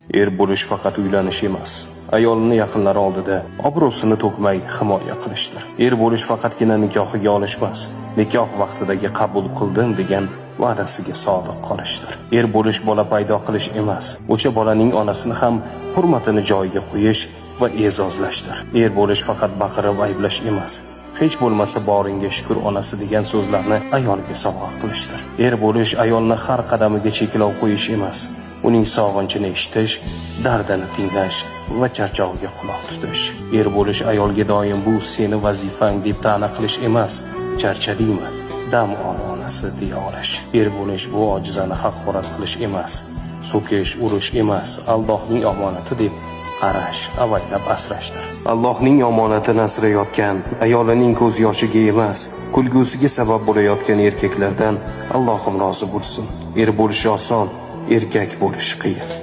Er bo'lish faqat uylanish emas, ayolini yaqinlari oldida obro'sini to'kmay himoya qilishdir. Er bo'lish faqatgina nikohiga olish emas, nikoh vaqtidagi qabul qildim degan va'dasiga sodiq qolishdir. Er bo'lish bola paydo qilish emas, o'sha bolaning onasini ham hurmatini joyiga qo'yish va e'zozlashdir. Er bo'lish faqat baqirib ayblash emas, hech bo'lmasa boringga shukur onasi degan so'zlarni ayoliga sovg'a qilishdir. Er bo'lish ayolni har qadamiga cheklov qo'yish emas, uning sog'inchini eshitish, dardini tinglash va charchog'iga quloq tutish. Er bo'lish ayolga doim bu seni vazifang deb ta'na qilish emas, charchadingmi, dam ol onasi deya olish. Er bo'lish bu ojizani haqorat qilish emas, so'kish, urish emas, Allohning omonati deb qarash, avaylab asrashdir. Allohning omonatini asrayotgan, ayolining ko'z yoshiga emas, kulgusiga sabab bo'layotgan erkaklardan Allohim rozi bo'lsin. Er bo'lish oson, erkak bo'lish qiyin.